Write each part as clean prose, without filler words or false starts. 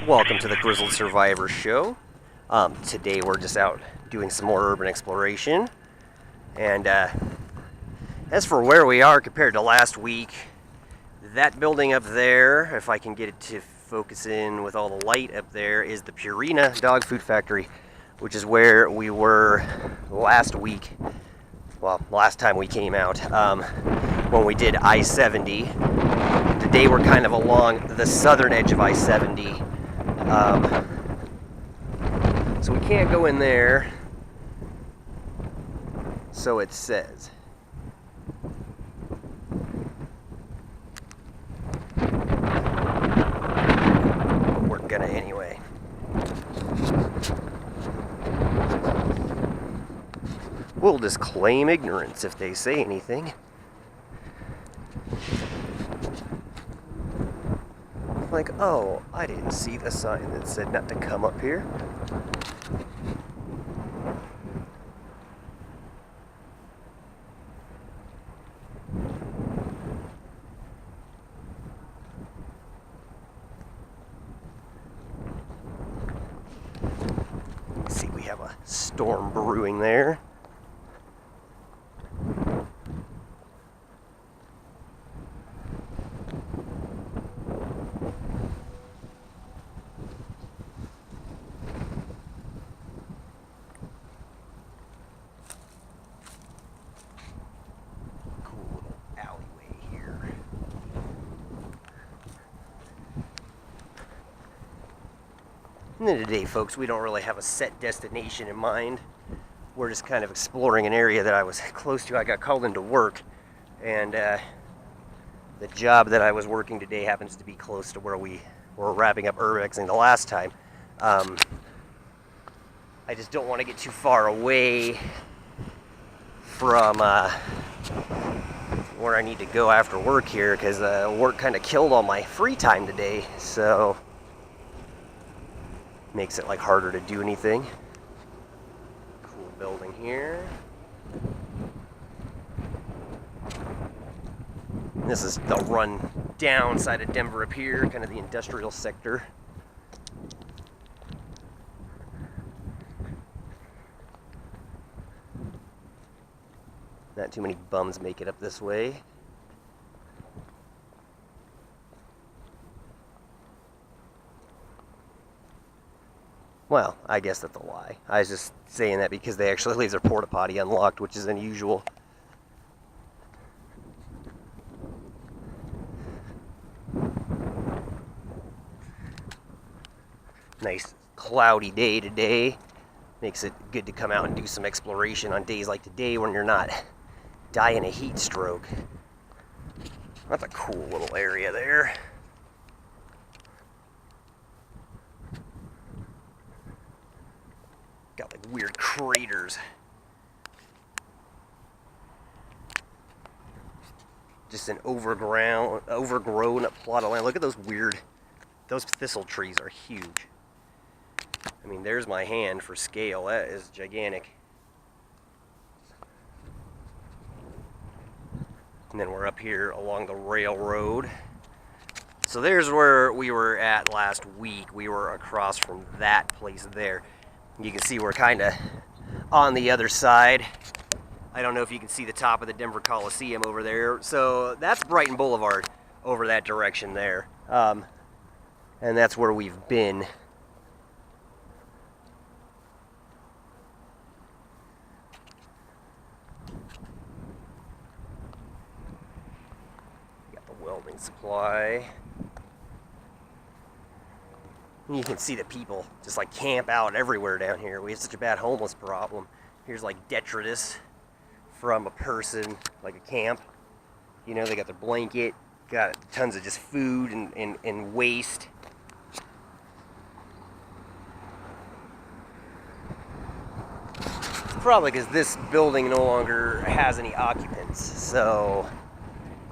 Welcome to the Grizzled Survivor Show. Today we're just out doing some more urban exploration. And as for where we are compared to last week, that building up there, if I can get it to focus in with all the light up there, is the Purina dog food factory, which is where we were last week. Well, last time we came out, when we did I-70. Today we're kind of along the southern edge of I-70. So we can't go in there, so it says. We're gonna anyway. We'll disclaim ignorance if they say anything. Like, oh, I didn't see the sign that said not to come up here. See, we have a storm brewing there. And then today, folks, we don't really have a set destination in mind. We're just kind of exploring an area that I was close to. I got called into work, and the job that I was working today happens to be close to where we were wrapping up urbexing the last time. I just don't want to get too far away from where I need to go after work here, because work kind of killed all my free time today, so makes it like harder to do anything. Cool building here. This is the run down side of Denver up here, kind of the industrial sector. Not too many bums make it up this way. Well, I guess that's a lie. I was just saying that because they actually leave their porta potty unlocked, which is unusual. Nice cloudy day today. Makes it good to come out and do some exploration on days like today when you're not dying a heat stroke. That's a cool little area there. Got like weird craters. Just an overgrown plot of land. Look at those thistle trees are huge. I mean, there's my hand for scale. That is gigantic. And then we're up here along the railroad. So there's where we were at last week. We were across from that place there. You can see we're kind of on the other side. I don't know if you can see the top of the Denver Coliseum over there. So that's Brighton Boulevard over that direction there. And that's where we've been. Got the welding supply. You can see the people just like camp out everywhere down here. We have such a bad homeless problem. Here's like detritus from a person, like a camp. You know, they got their blanket, got tons of just food and waste. It's probably because this building no longer has any occupants, so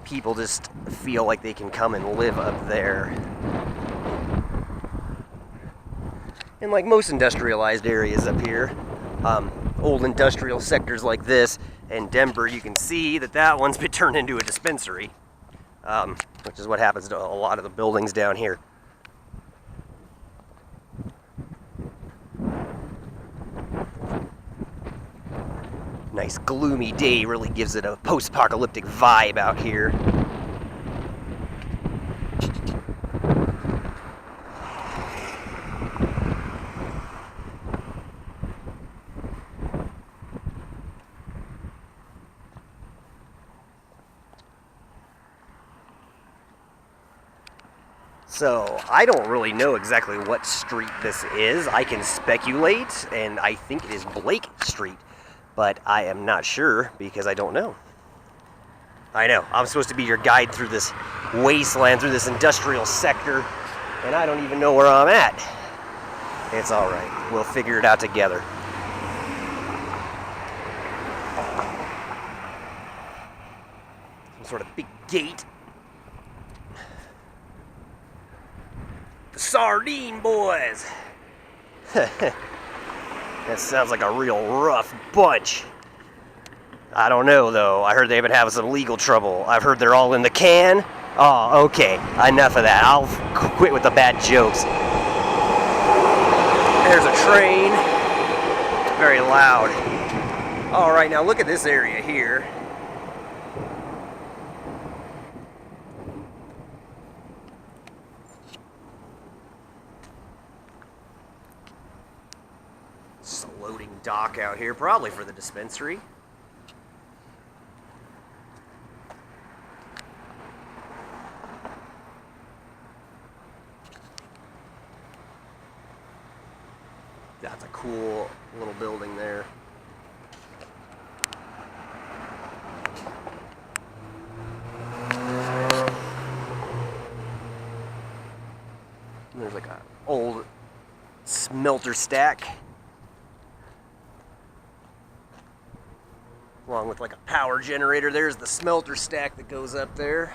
people just feel like they can come and live up there. And like most industrialized areas up here, old industrial sectors like this and Denver, you can see that one's been turned into a dispensary, which is what happens to a lot of the buildings down here. Nice gloomy day, really gives it a post-apocalyptic vibe out here. So, I don't really know exactly what street this is. I can speculate, and I think it is Blake Street, but I am not sure because I don't know. I know, I'm supposed to be your guide through this wasteland, through this industrial sector, and I don't even know where I'm at. It's alright, we'll figure it out together. Some sort of big gate. The Sardine Boys! That sounds like a real rough bunch. I don't know, though. I heard they've been having some legal trouble. I've heard they're all in the can. Oh, okay. Enough of that. I'll quit with the bad jokes. There's a train. Very loud. Alright, now look at this area here. It's a loading dock out here, probably for the dispensary. That's a cool little building there. And there's like an old smelter stack. Along with like a power generator. There's the smelter stack that goes up there.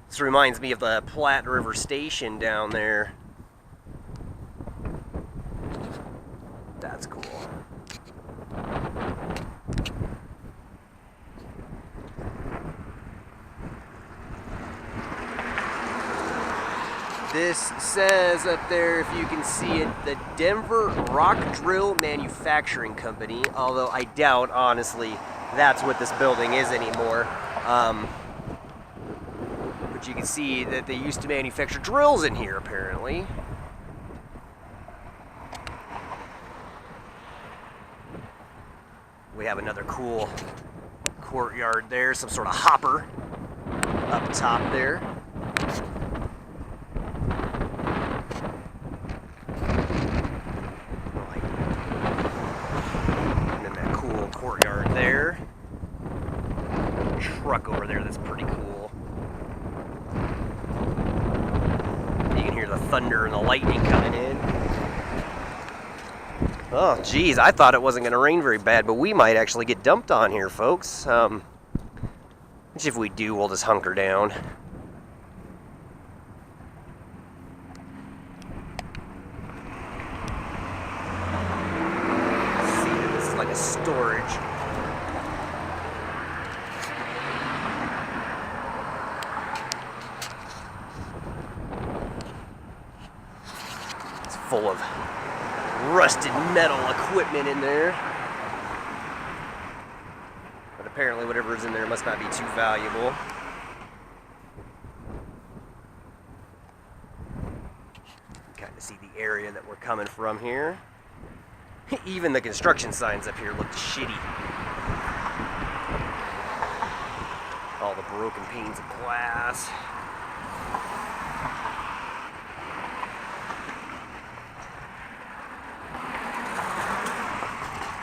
This reminds me of the Platte River Station down there. That's cool. This says up there, if you can see it, the Denver Rock Drill Manufacturing Company, although I doubt, honestly, that's what this building is anymore. But you can see that they used to manufacture drills in here, apparently. We have another cool courtyard there, some sort of hopper up top there. And then that cool courtyard there. Truck over there that's pretty cool. You can hear the thunder and the lightning coming in. Oh, geez, I thought it wasn't going to rain very bad, but we might actually get dumped on here, folks. Which if we do, we'll just hunker down. Let's see, this is like a storage. It's full of rusted metal equipment in there. But apparently whatever's in there must not be too valuable. Kind of see the area that we're coming from here. Even the construction signs up here look shitty. All the broken panes of glass.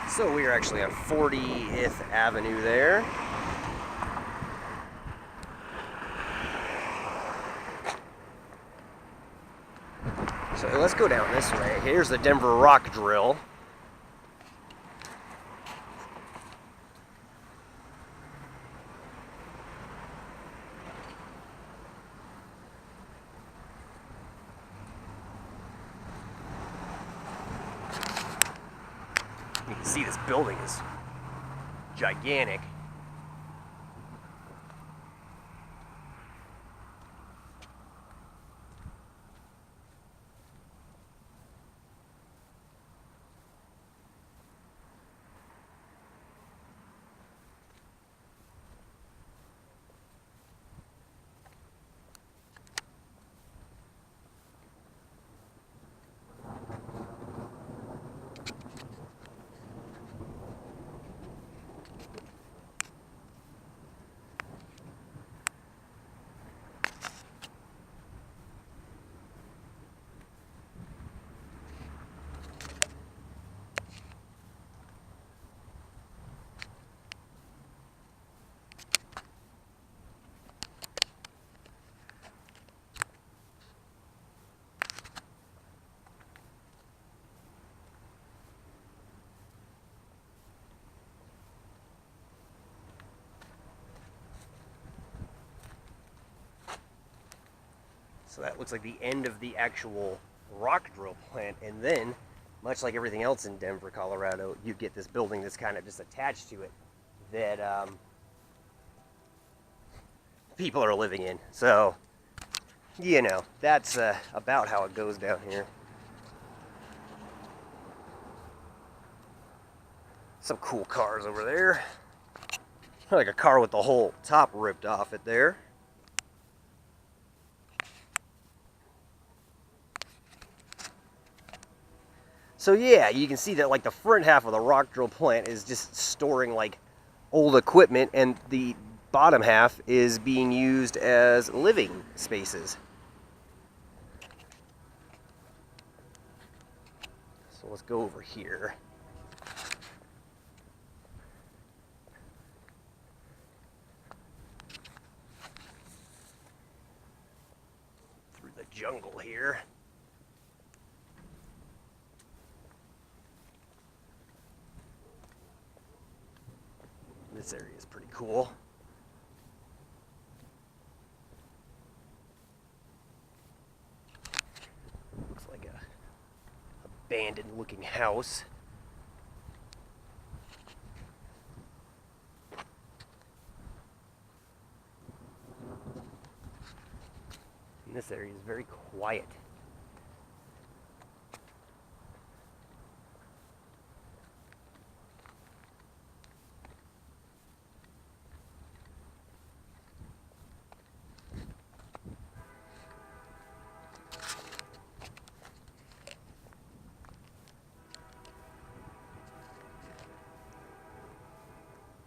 So we are actually on 40th Avenue there. So let's go down this way. Here's the Denver Rock Drill. You can see this building is gigantic. So that looks like the end of the actual rock drill plant. And then, much like everything else in Denver, Colorado, you get this building that's kind of just attached to it that people are living in. So, you know, that's about how it goes down here. Some cool cars over there. Like a car with the whole top ripped off it there. So yeah, you can see that like the front half of the rock drill plant is just storing like old equipment, and the bottom half is being used as living spaces. So let's go over here. Through the jungle here. This area is pretty cool. Looks like a abandoned looking house. And this area is very quiet.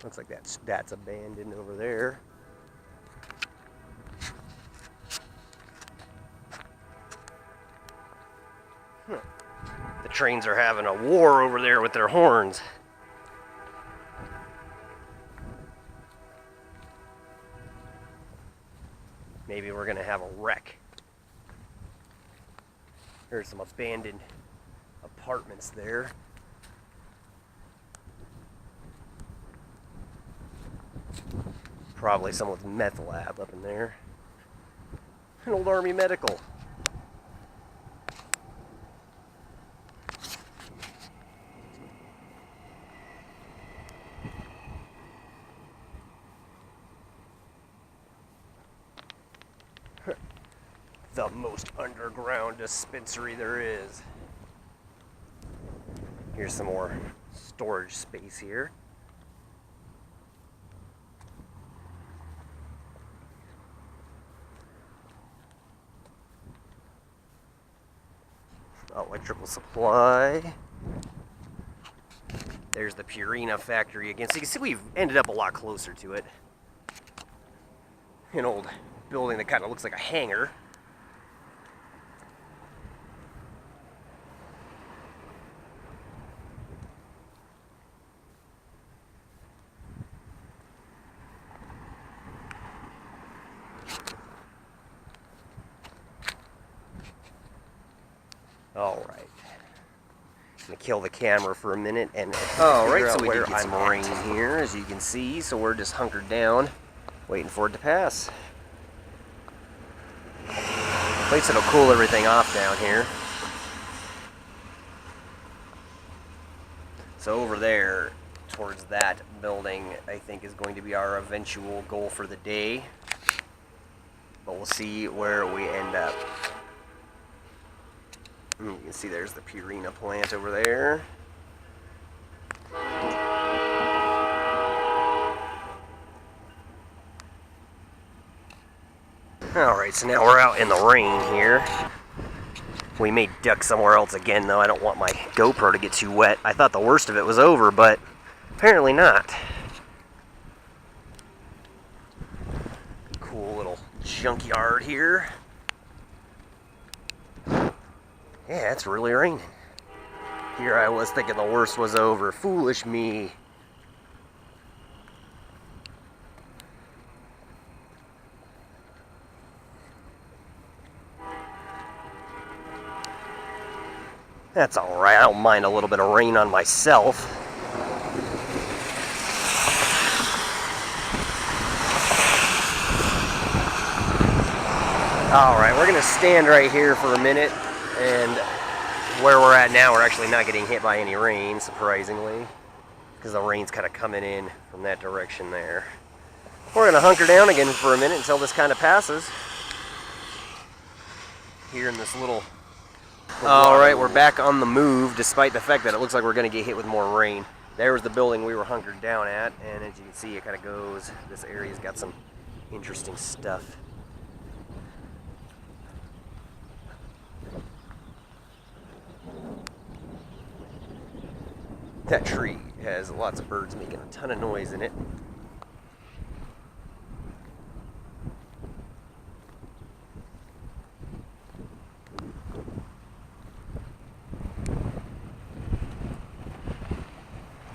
Looks like that's abandoned over there. The trains are having a war over there with their horns. Maybe we're gonna have a wreck. There's some abandoned apartments there. Probably someone's meth lab up in there. An old army medical. The most underground dispensary there is. Here's some more storage space here. Electrical supply. There's the Purina factory again. So you can see we've ended up a lot closer to it. An old building that kind of looks like a hangar. All right. I'm gonna kill the camera for a minute and all right. So we did get some rain here, as you can see. So we're just hunkered down, waiting for it to pass. At least it'll cool everything off down here. So over there, towards that building, I think is going to be our eventual goal for the day. But we'll see where we end up. You can see there's the Purina plant over there. Alright, so now we're out in the rain here. We may duck somewhere else again, though. I don't want my GoPro to get too wet. I thought the worst of it was over, but apparently not. Cool little junkyard here. Yeah, it's really raining. Here I was thinking the worst was over. Foolish me. That's alright. I don't mind a little bit of rain on myself. Alright, we're going to stand right here for a minute, and where we're at now, we're actually not getting hit by any rain, surprisingly, because the rain's kind of coming in from that direction there. We're going to hunker down again for a minute until this kind of passes. Here in this little... Alright, we're back on the move, despite the fact that it looks like we're going to get hit with more rain. There was the building we were hunkered down at, and as you can see, it kind of goes... This area's got some interesting stuff. That tree has lots of birds making a ton of noise in it.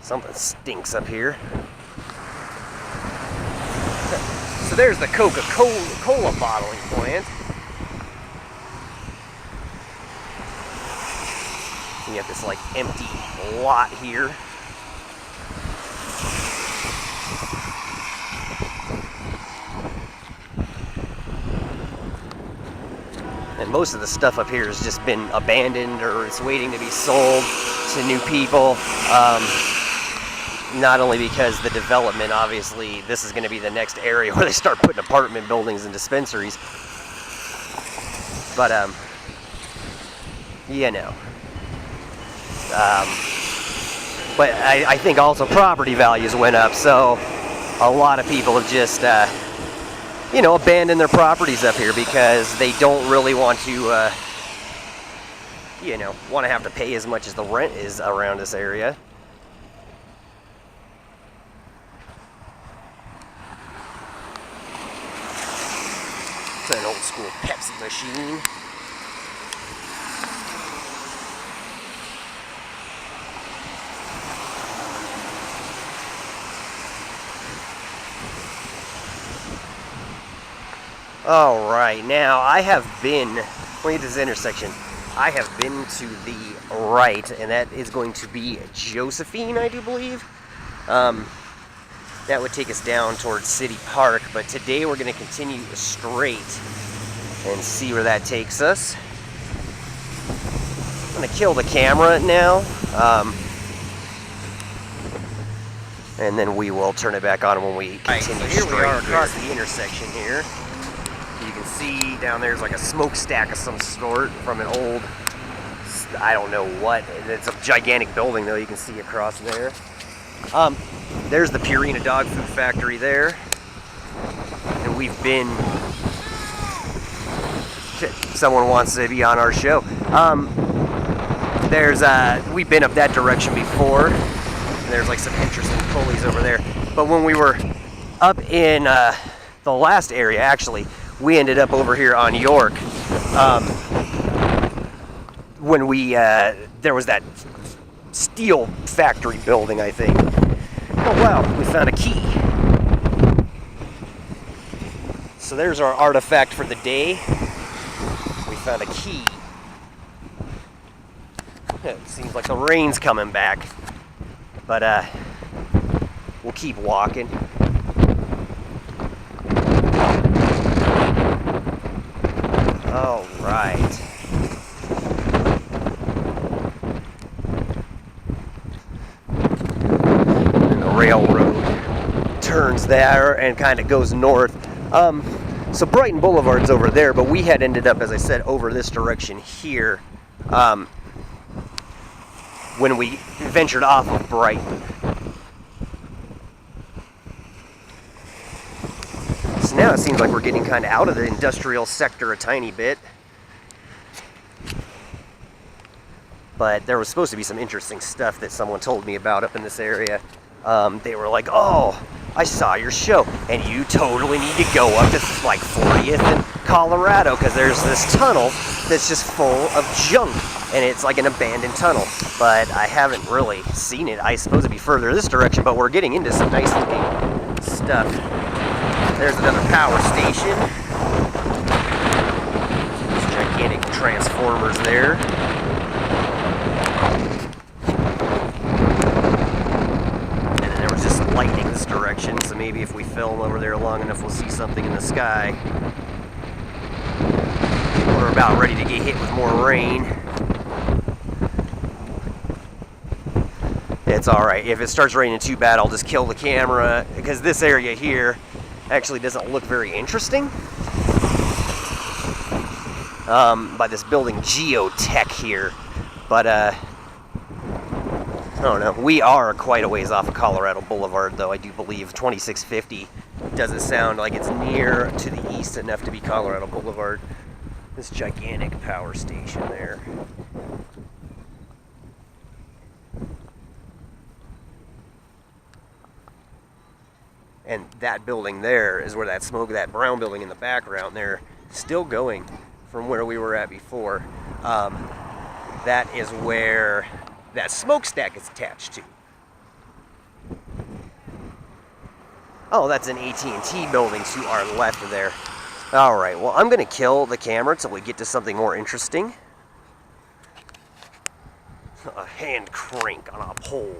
Something stinks up here. So there's the Coca-Cola bottling plant. You have this like empty lot here. And most of the stuff up here has just been abandoned or it's waiting to be sold to new people. Not only because the development, obviously, this is going to be the next area where they start putting apartment buildings and dispensaries. But, you know. But I think also property values went up, so a lot of people have just, you know, abandoned their properties up here because they don't really want to, you know, want to have to pay as much as the rent is around this area. It's an old school Pepsi machine. Alright, now I have been, when we get to this intersection, I have been to the right, and that is going to be Josephine, I do believe. That would take us down towards City Park, but today we're going to continue straight and see where that takes us. I'm going to kill the camera now, and then we will turn it back on when we continue straight. So here we are across the intersection here. You can see down there's like a smokestack of some sort from an old, I don't know what. It's a gigantic building though, you can see across there. There's the Purina dog food factory there. And we've been, someone wants to be on our show. We've been up that direction before. There's like some interesting pulleys over there. But when we were up in the last area, actually, we ended up over here on York. When we, there was that steel factory building, I think. Oh wow, we found a key. So there's our artifact for the day. We found a key. It seems like the rain's coming back. But we'll keep walking. All right. And the railroad turns there and kind of goes north. So Brighton Boulevard's over there, but we had ended up, as I said, over this direction here when we ventured off of Brighton. So now it seems like we're getting kind of out of the industrial sector a tiny bit. But there was supposed to be some interesting stuff that someone told me about up in this area. They were like, oh, I saw your show, and you totally need to go up to like 40th and Colorado, because there's this tunnel that's just full of junk, and it's like an abandoned tunnel. But I haven't really seen it. I suppose it'd be further this direction, but we're getting into some nice looking stuff. There's another power station. These gigantic transformers there. Lightning this direction, so maybe if we film over there long enough we'll see something in the sky. about ready to get hit with more rain. It's alright. If it starts raining too bad, I'll just kill the camera, because this area here actually doesn't look very interesting. By this building Geotech here. But, I don't know. We are quite a ways off of Colorado Boulevard, though, I do believe. 2650 doesn't sound like it's near to the east enough to be Colorado Boulevard. This gigantic power station there. And that building there is where that smoke, that brown building in the background there, still going from where we were at before. That is where that smokestack is attached to. Oh, that's an AT&T building to our left there. All right, well, I'm gonna kill the camera till we get to something more interesting. A hand crank on a pole.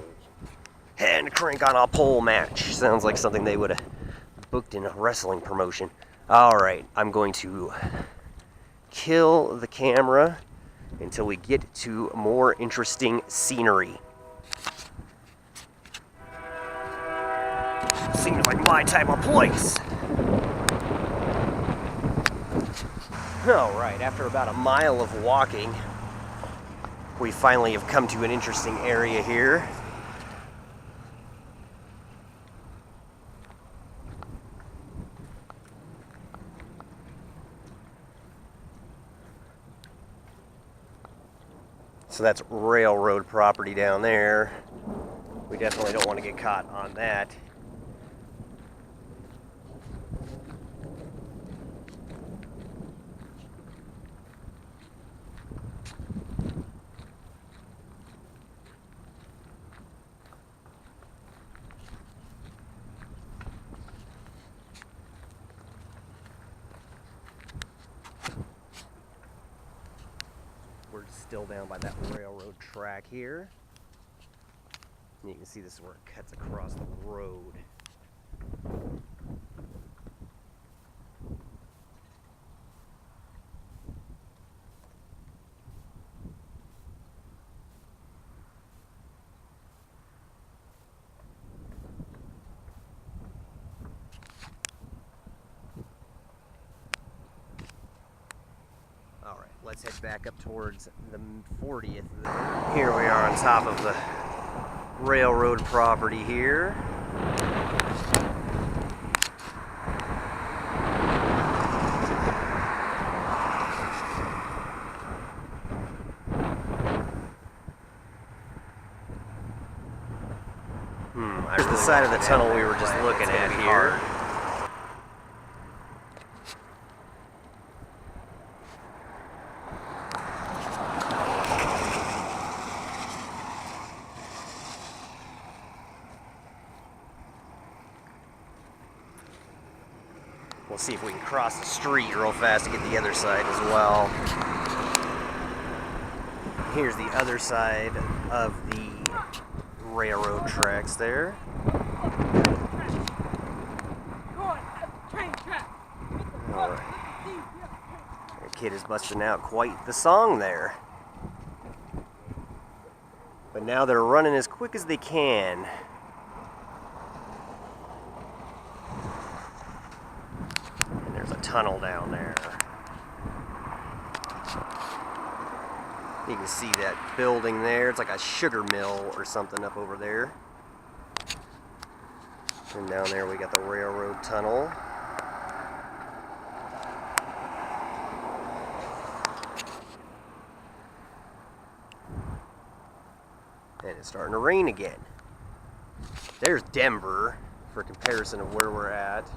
Hand crank on a pole match. Sounds like something they would have booked in a wrestling promotion. All right, I'm going to kill the camera until we get to more interesting scenery. Seems like my type of place. All right, after about a mile of walking, we finally have come to an interesting area here. So that's railroad property down there. We definitely don't want to get caught on that. We're still down by that railroad track here. And you can see this is where it cuts across the road. Alright, let's head back up towards the 40th. Here we are on top of the railroad property here. There's the side of the tunnel we were just looking at here. We'll see if we can cross the street real fast to get the other side as well. Here's the other side of the railroad tracks there. Alright. That kid is busting out quite the song there. But now they're running as quick as they can. Tunnel down there. You can see that building there. It's like a sugar mill or something up over there. And down there we got the railroad tunnel. And it's starting to rain again. There's Denver for comparison of where we're at.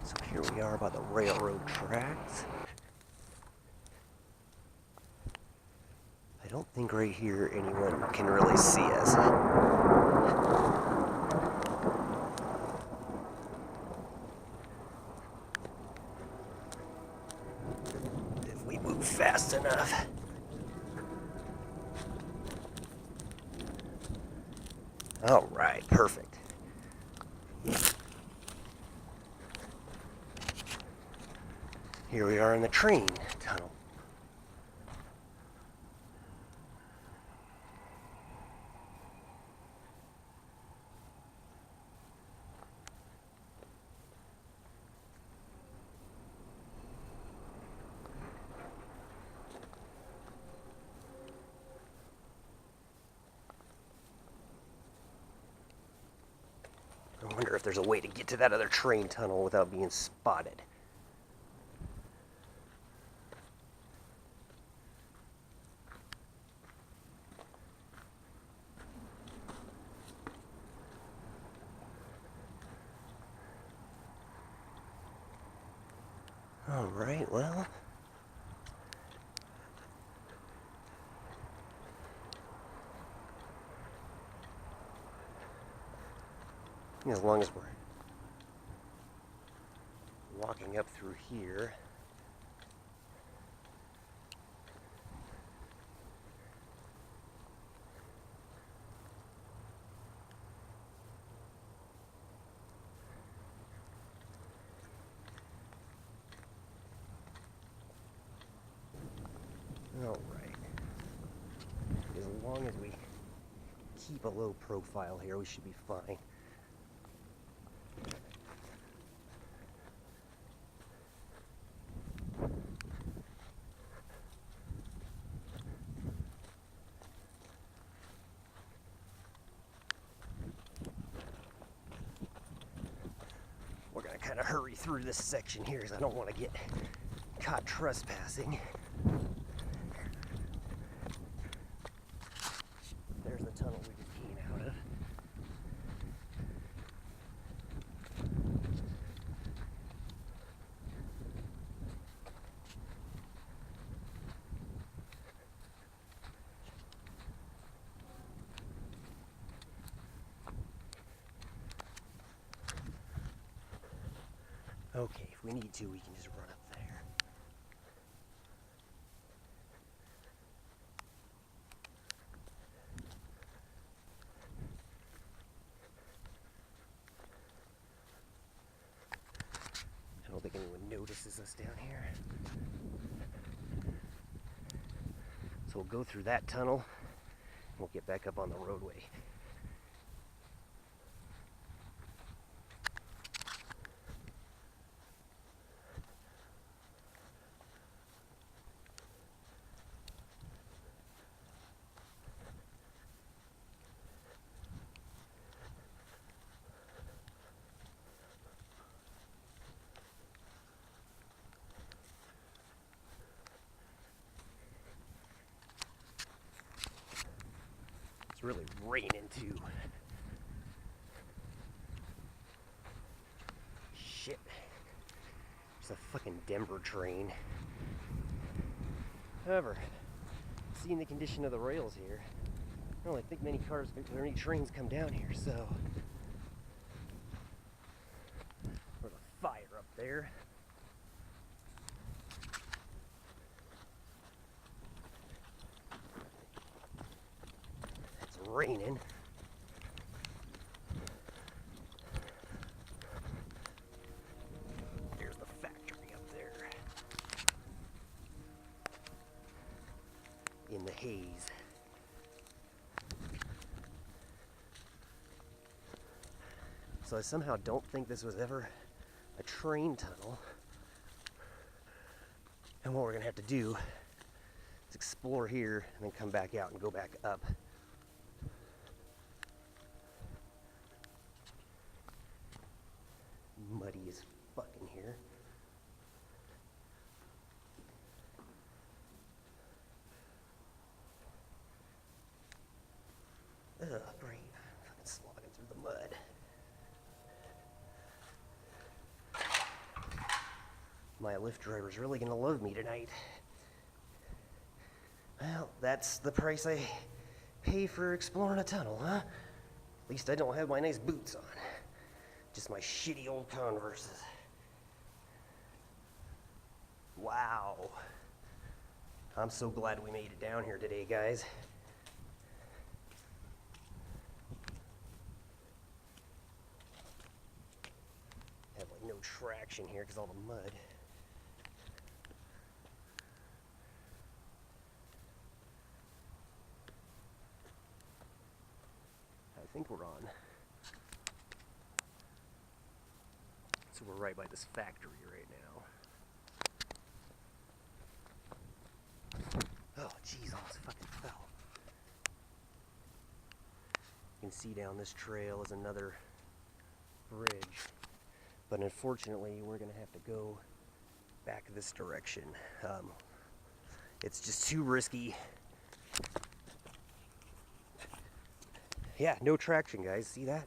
So here we are by the railroad tracks. I don't think right here anyone can really see us. If we move fast enough. All right, perfect. Here we are in the train tunnel. wonder if there's a way to get to that other train tunnel without being spotted. Alright, well. As long as we're walking up through here. Alright. As long as we keep a low profile here, we should be fine. We're gonna kind of hurry through this section here because I don't want to get caught trespassing. There's the tunnel we just came out of. Okay, if we need to, we can just run up there. I don't think anyone notices us down here. So we'll go through that tunnel, and we'll get back up on the roadway. It's really raining too. Shit. It's a fucking Denver train. However, seeing the condition of the rails here, I don't really think many cars or any trains come down here, so. There's a fire up there. It's raining. There's the factory up there. In the haze. So I somehow don't think this was ever a train tunnel. And what we're gonna have to do is explore here and then come back out and go back up. Muddy as fucking here. Ugh, brain. Fucking slogging through the mud. My Lyft driver's really gonna love me tonight. Well, that's the price I pay for exploring a tunnel, huh? At least I don't have my nice boots on. Just my shitty old Converses. Wow. I'm so glad we made it down here today, guys. Have like no traction here because all the mud. I think we're on. So we're right by this factory right now. Oh, jeez, almost fucking fell. You can see down this trail is another bridge. But unfortunately, we're going to have to go back this direction. It's just too risky. Yeah, no traction, guys. See that?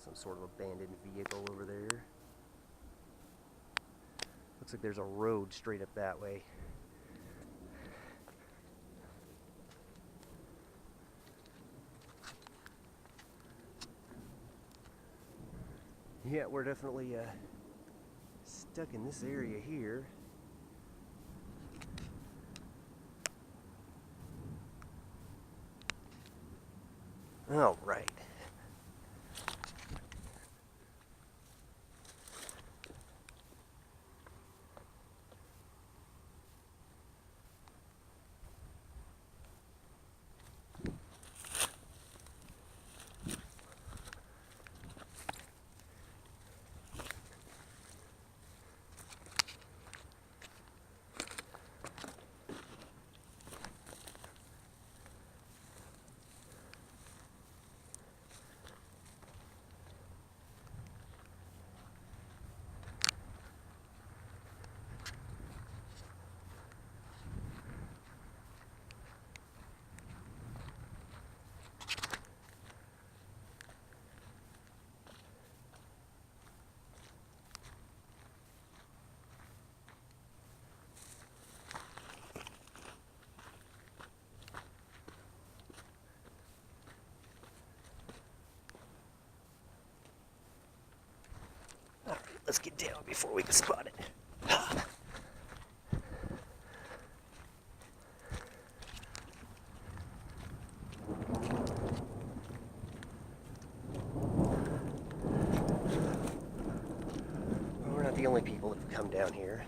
Some sort of abandoned vehicle over there. Looks like there's a road straight up that way. Yeah, we're definitely stuck in this area here. All right. All right, let's get down before we can spot it. We're not the only people that have come down here.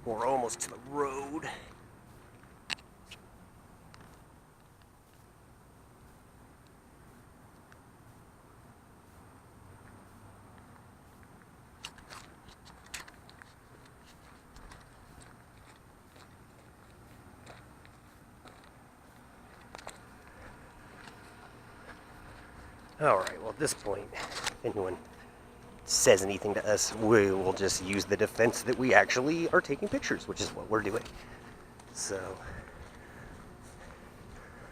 We're almost to the road. All right, well, at this point, if anyone says anything to us, we will just use the defense that we actually are taking pictures, which is what we're doing. So,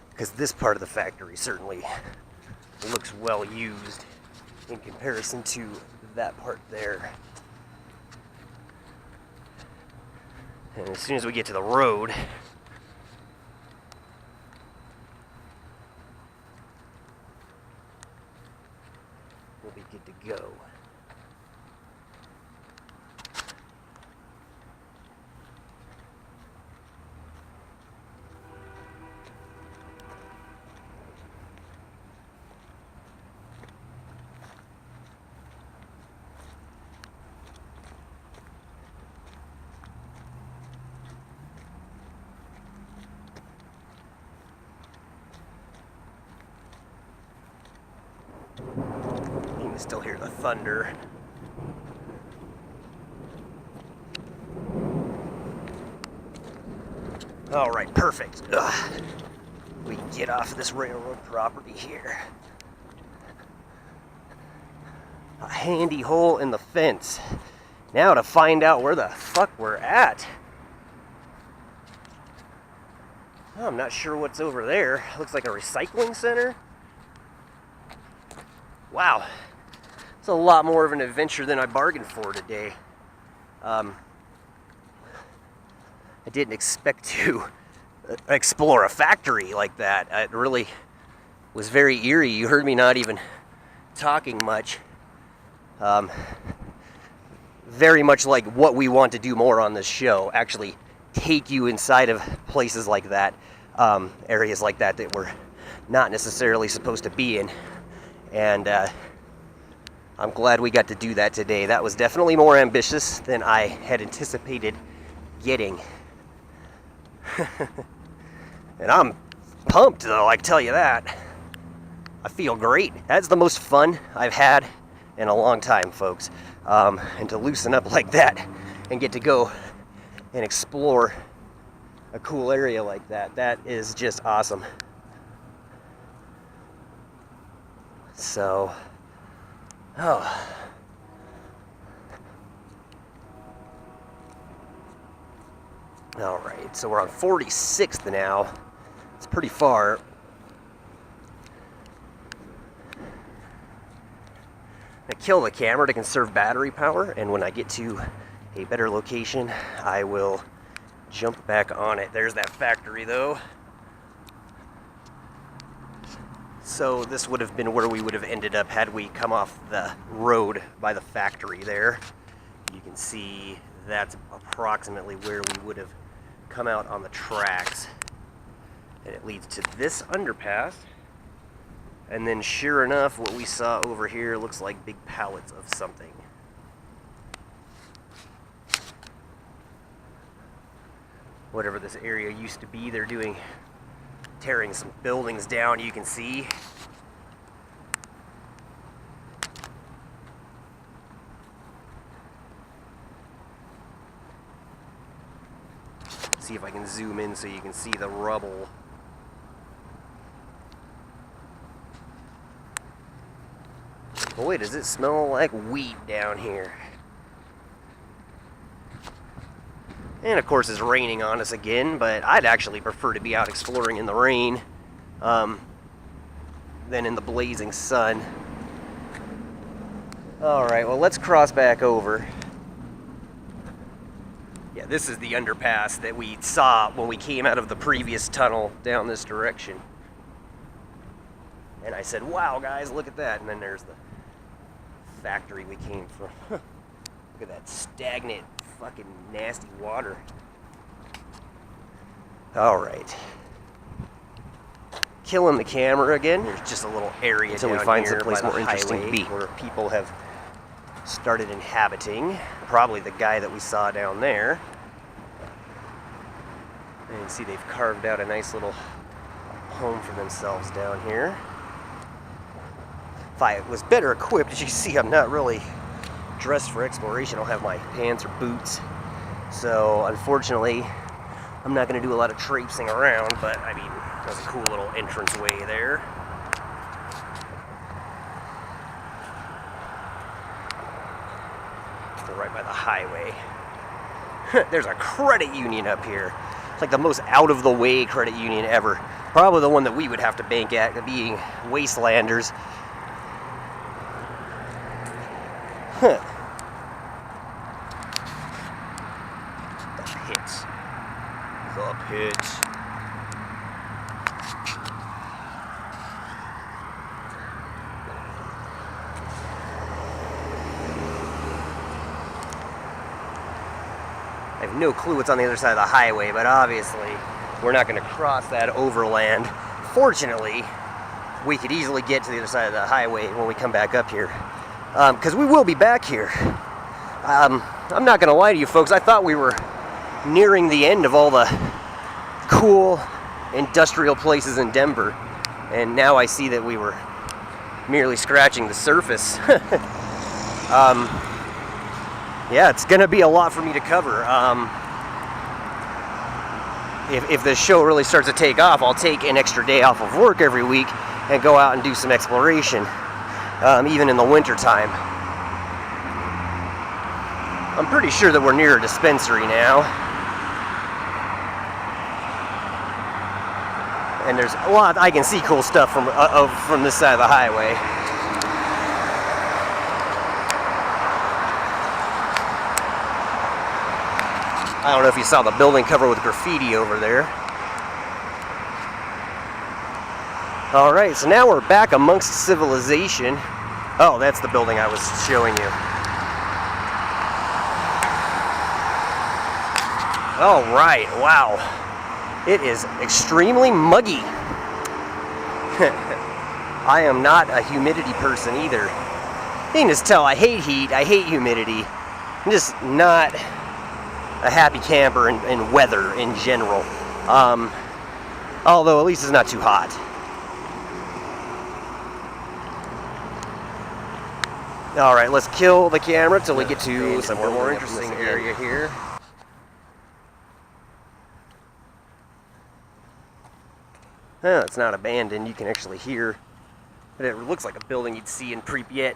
because this part of the factory certainly looks well used in comparison to that part there. And as soon as we get to the road, we'll be good to go. You can still hear the thunder. All right, perfect. Ugh. We can get off this railroad property here. A handy hole in the fence. Now to find out where the fuck we're at. Oh, I'm not sure what's over there. Looks like a recycling center. Wow. It's a lot more of an adventure than I bargained for today. I didn't expect to explore a factory like that. It really was very eerie. You heard me not even talking much. Very much like what we want to do more on this show. Actually take you inside of places like that. Areas like that that we're not necessarily supposed to be in. And I'm glad we got to do that today. That was definitely more ambitious than I had anticipated getting. And I'm pumped though, I can tell you that. I feel great. That's the most fun I've had in a long time, folks. And to loosen up like that and get to go and explore a cool area like that, that is just awesome. So, oh. All right, so we're on 46th now. It's pretty far. I kill the camera to conserve battery power, and when I get to a better location, I will jump back on it. There's that factory though. So this would have been where we would have ended up had we come off the road by the factory there. You can see that's approximately where we would have come out on the tracks. And it leads to this underpass. And then sure enough, what we saw over here looks like big pallets of something. Whatever this area used to be, they're tearing some buildings down, you can see. See if I can zoom in so you can see the rubble. Boy, does it smell like weed down here. And of course it's raining on us again, but I'd actually prefer to be out exploring in the rain than in the blazing sun. Alright, well let's cross back over. Yeah, this is the underpass that we saw when we came out of the previous tunnel down this direction. And I said, wow guys, look at that. And then there's the factory we came from. Look at that stagnant, fucking nasty water. Alright. Killing the camera again. There's just a little area until we find someplace more interesting to be, where people have started inhabiting. Probably the guy that we saw down there. And you can see they've carved out a nice little home for themselves down here. If I was better equipped, as you see, I'm not really dressed for exploration. I don't have my pants or boots. So, unfortunately, I'm not going to do a lot of traipsing around, but, I mean, there's a cool little entranceway there. We're right by the highway. There's a credit union up here. It's like the most out-of-the-way credit union ever. Probably the one that we would have to bank at, being wastelanders. Huh. The pits. The pits. I have no clue what's on the other side of the highway, but obviously we're not going to cross that overland. Fortunately, we could easily get to the other side of the highway when we come back up here. Because we will be back here. I'm not going to lie to you folks, I thought we were nearing the end of all the cool industrial places in Denver. And now I see that we were merely scratching the surface. Yeah, it's going to be a lot for me to cover. if the show really starts to take off, I'll take an extra day off of work every week and go out and do some exploration, even in the winter time. I'm pretty sure that we're near a dispensary now. And there's a lot, I can see cool stuff from this side of the highway. I don't know if you saw the building covered with graffiti over there. Alright, so now we're back amongst civilization. Oh, that's the building I was showing you. Alright, wow. It is extremely muggy. I am not a humidity person either. You can just tell I hate heat, I hate humidity. I'm just not a happy camper in weather in general. Although at least it's not too hot. Alright, let's kill the camera till we get to some more interesting area here. It's not abandoned, you can actually hear. But it looks like a building you'd see in Pripyat.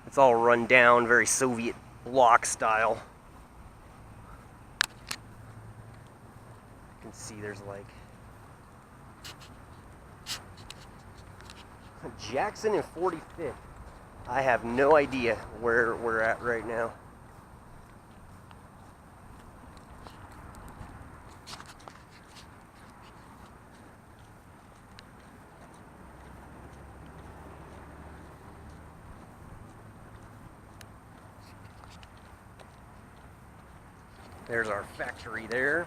It's all run down, very Soviet bloc style. You can see there's like Jackson and 45th. I have no idea where we're at right now. There's our factory there.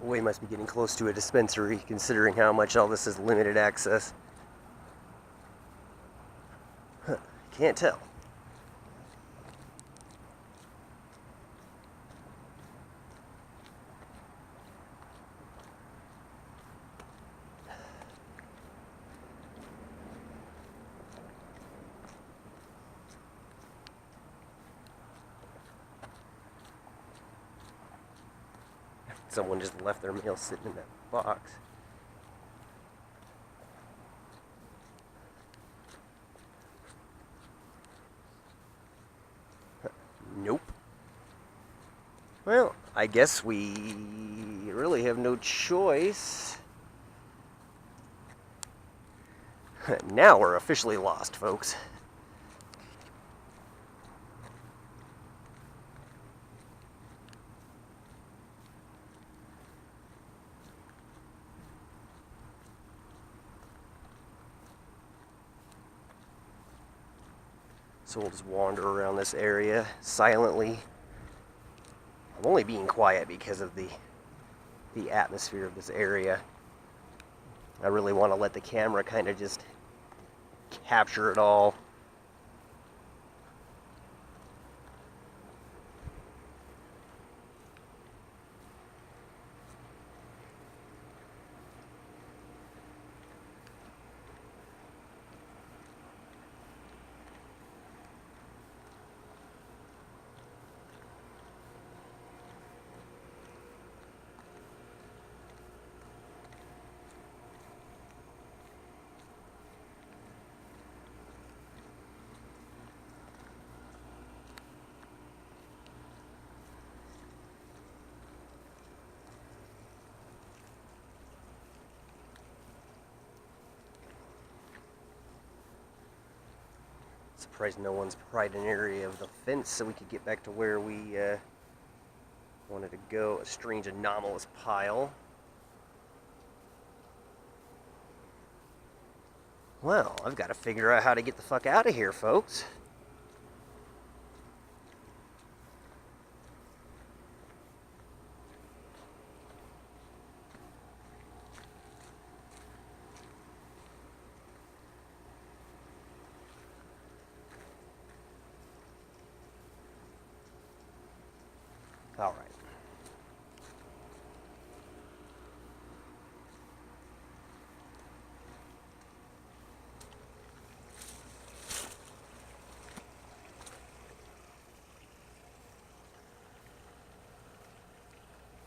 We must be getting close to a dispensary, considering how much all this is limited access. Can't tell. Someone just left their mail sitting in that box. Nope. Well, I guess we really have no choice. Now we're officially lost, folks. So we'll just wander around this area silently. I'm only being quiet because of the atmosphere of this area. I really want to let the camera kind of just capture it all. Surprised no one's pried an area of the fence so we could get back to where we wanted to go. A strange anomalous pile. Well, I've got to figure out how to get the fuck out of here, folks. All right.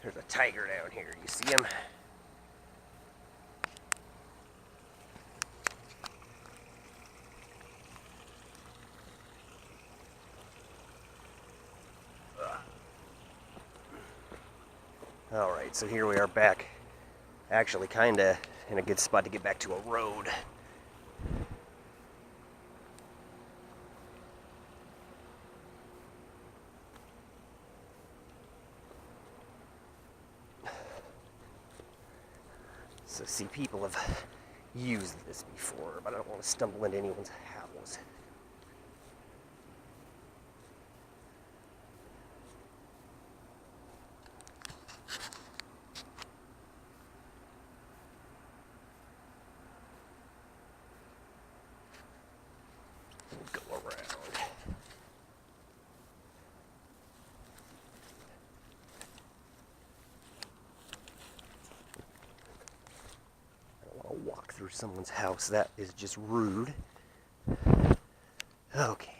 There's a tiger down here. You see him? Alright, so here we are back. Actually, kind of in a good spot to get back to a road. So, see, people have used this before, but I don't want to stumble into anyone's house. Go around. I don't want to walk through someone's house. That is just rude. Okay.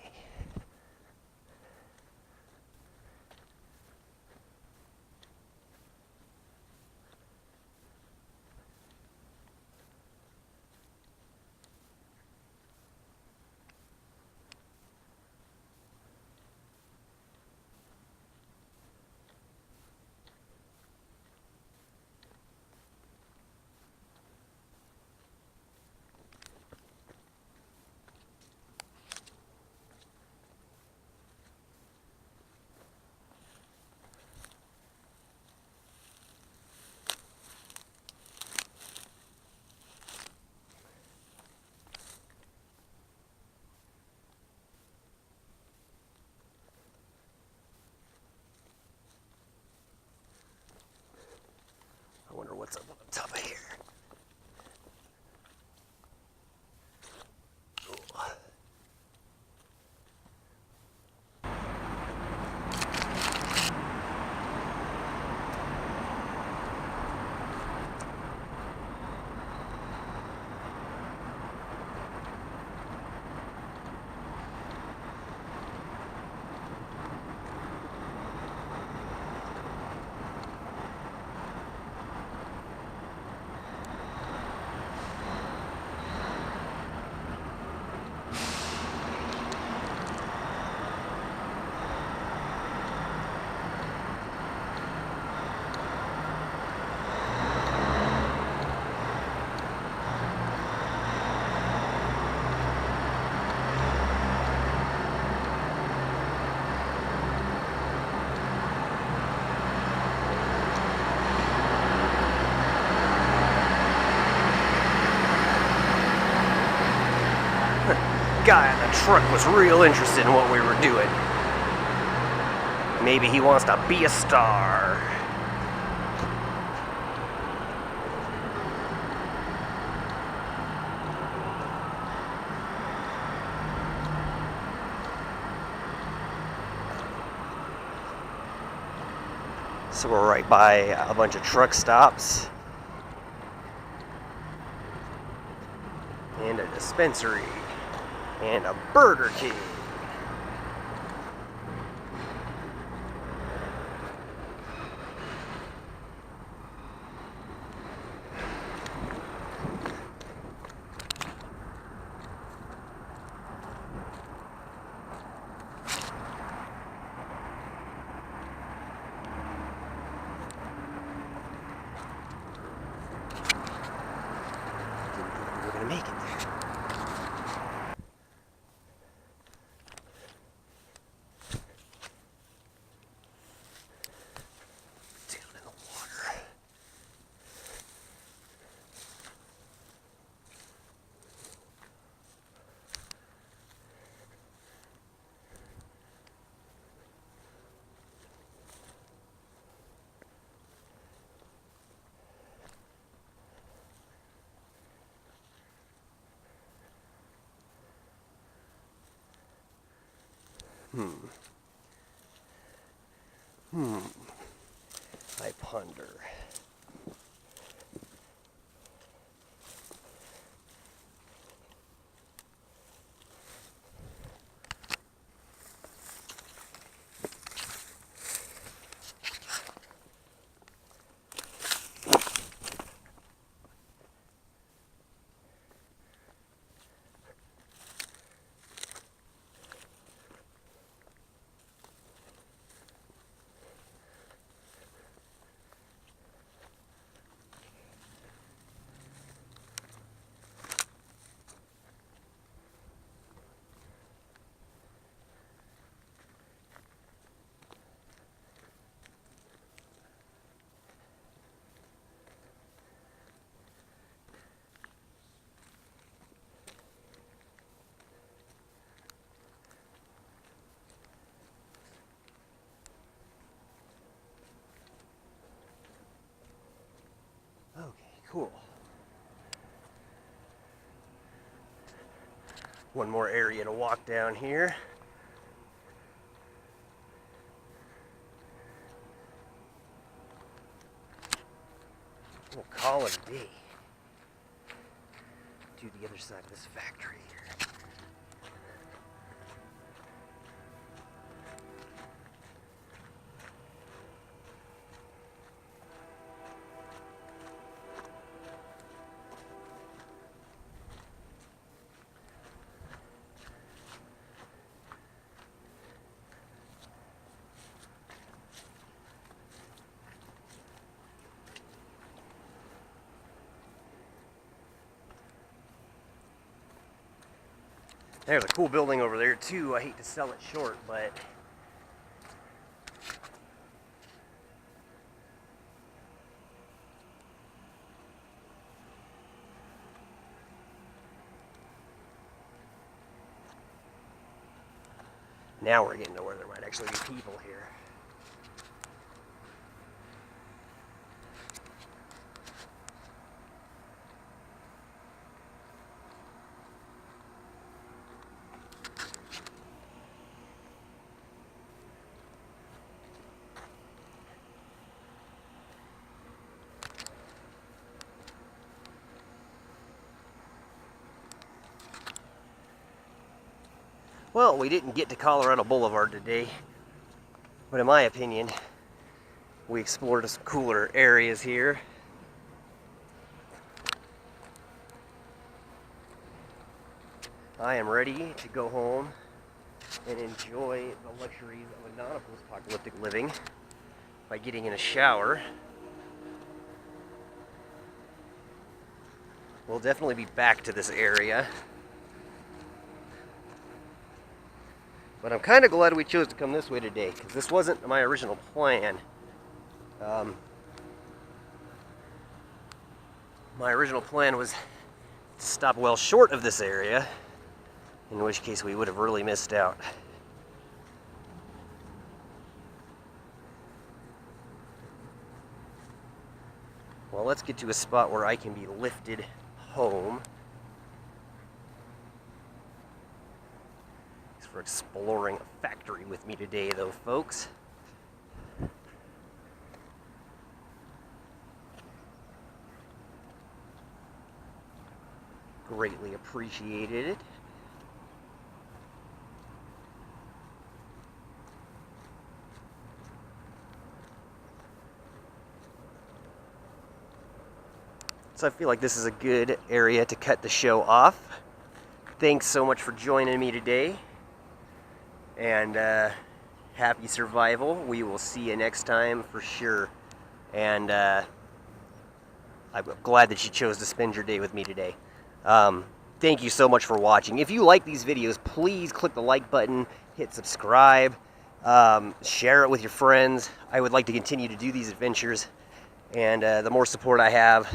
I wonder what's up on the top of here. Guy in the truck was real interested in what we were doing. Maybe he wants to be a star. So we're right by a bunch of truck stops and a dispensary. And a Burger King. We're gonna make it there. I ponder. cool. One more area to walk down here. We'll call it a day. To the other side of this factory here. There's a cool building over there too. I hate to sell it short, but now we're getting to where there might actually be people here. Well, we didn't get to Colorado Boulevard today, but in my opinion, we explored some cooler areas here. I am ready to go home and enjoy the luxuries of a non-post-apocalyptic living by getting in a shower. We'll definitely be back to this area. But I'm kind of glad we chose to come this way today, because this wasn't my original plan. My original plan was to stop well short of this area, in which case we would have really missed out. Well, let's get to a spot where I can be lifted home. For exploring a factory with me today, though, folks. Greatly appreciated it. So I feel like this is a good area to cut the show off. Thanks so much for joining me today. And happy survival. We will see you next time for sure. And I'm glad that you chose to spend your day with me today. Thank you so much for watching. If you like these videos, please click the like button, hit subscribe, share it with your friends. I would like to continue to do these adventures. And the more support I have,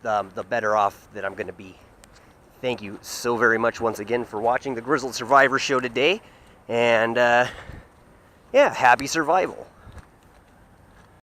the better off that I'm going to be. Thank you so very much once again for watching the Grizzled Survivor Show today. And, yeah, happy survival.